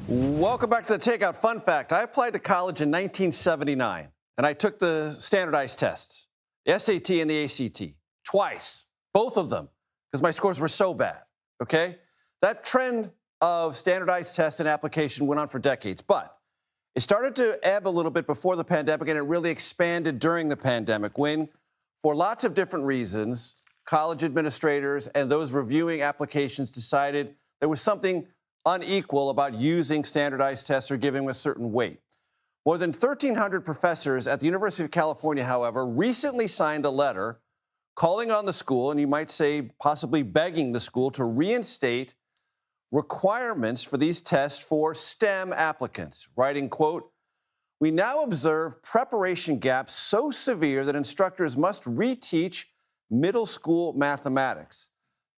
Welcome back to the Takeout. Fun fact, I applied to college in 1979, and I took the standardized tests, the SAT and the ACT, twice, both of them, because my scores were so bad, okay? That trend of standardized tests and application went on for decades, but it started to ebb a little bit before the pandemic, and it really expanded during the pandemic when, for lots of different reasons, college administrators and those reviewing applications decided there was something unequal about using standardized tests or giving them a certain weight. More than 1,300 professors at the University of California, however, recently signed a letter calling on the school, and you might say possibly begging the school, to reinstate requirements for these tests for STEM applicants, writing, quote, "We now observe preparation gaps so severe that instructors must reteach middle school mathematics."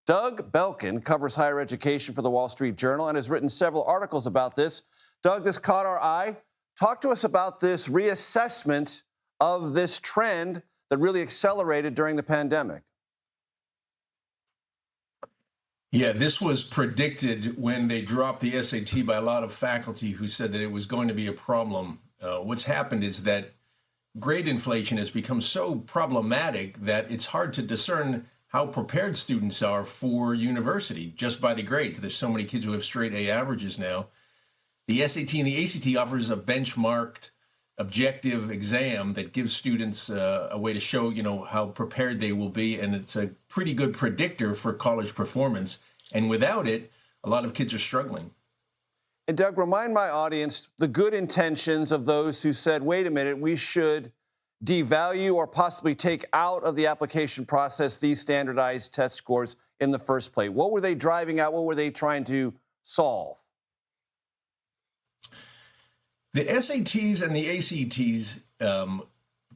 Doug Belkin covers higher education for the Wall Street Journal and has written several articles about this. Doug, this caught our eye. Talk to us about this reassessment of this trend that really accelerated during the pandemic. Yeah, this was predicted when they dropped the SAT by a lot of faculty who said that it was going to be a problem. What's happened is that grade inflation has become so problematic that it's hard to discern how prepared students are for university just by the grades. There's so many kids who have straight A averages now. The SAT and the ACT offers a benchmarked objective exam that gives students a way to show, how prepared they will be, and it's a pretty good predictor for college performance. And without it, a lot of kids are struggling. And Doug, remind my audience the good intentions of those who said, wait a minute, we should devalue or possibly take out of the application process these standardized test scores in the first place. What were they driving at? What were they trying to solve? The SATs and the ACTs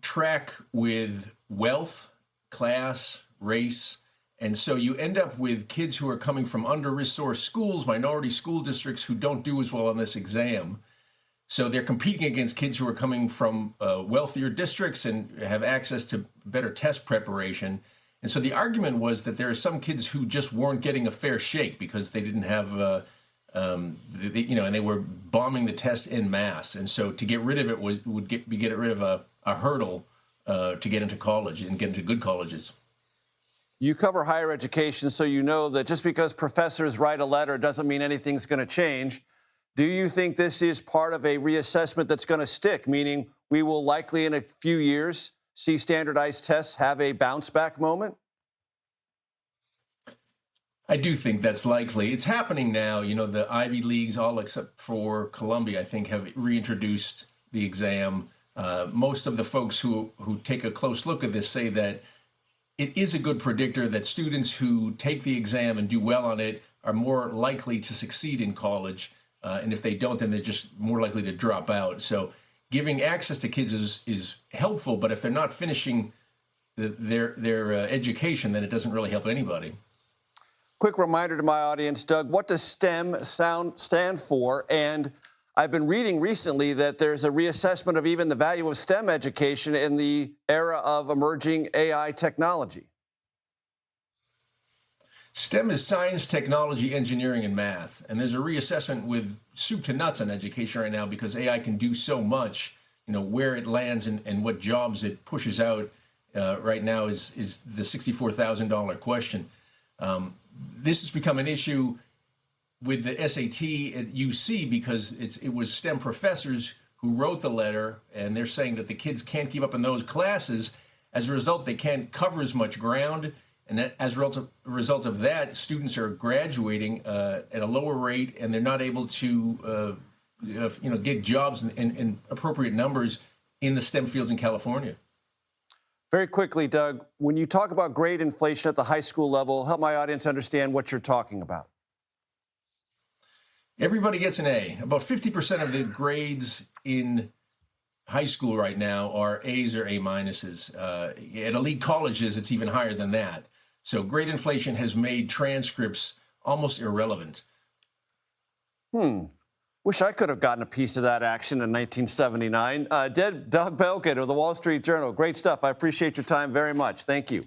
track with wealth, class, race, and so you end up with kids who are coming from under-resourced schools, minority school districts who don't do as well on this exam. So they're competing against kids who are coming from wealthier districts and have access to better test preparation. And so the argument was that there are some kids who just weren't getting a fair shake because they didn't have, and they were bombing the test en masse. And so to get rid of it would get rid of a hurdle to get into college and get into good colleges. You cover higher education, so you know that just because professors write a letter doesn't mean anything's going to change. Do you think this is part of a reassessment that's going to stick, meaning we will likely in a few years see standardized tests have a bounce back moment? I do think that's likely. It's happening now. The Ivy Leagues, all except for Columbia, I think, have reintroduced the exam. Most of the folks who take a close look at this say that it is a good predictor that students who take the exam and do well on it are more likely to succeed in college. And if they don't, then they're just more likely to drop out. So giving access to kids is helpful, but if they're not finishing their education, then it doesn't really help anybody. Quick reminder to my audience, Doug, what does STEM stand for? And I've been reading recently that there's a reassessment of even the value of STEM education in the era of emerging AI technology. STEM is science, technology, engineering, and math. And there's a reassessment with soup to nuts on education right now because AI can do so much. Where it lands and what jobs it pushes out right now is the $64,000 question. This has become an issue with the SAT at UC because it was STEM professors who wrote the letter, and they're saying that the kids can't keep up in those classes. As a result, they can't cover as much ground. And that, as a result of that, students are graduating at a lower rate, and they're not able to, get jobs in appropriate numbers in the STEM fields in California. Very quickly, Doug, when you talk about grade inflation at the high school level, help my audience understand what you're talking about. Everybody gets an A. About 50% of the grades in high school right now are A's or A minuses. At elite colleges, it's even higher than that. So grade inflation has made transcripts almost irrelevant. Wish I could have gotten a piece of that action in 1979. Doug Belkin of the Wall Street Journal. Great stuff. I appreciate your time very much. Thank you.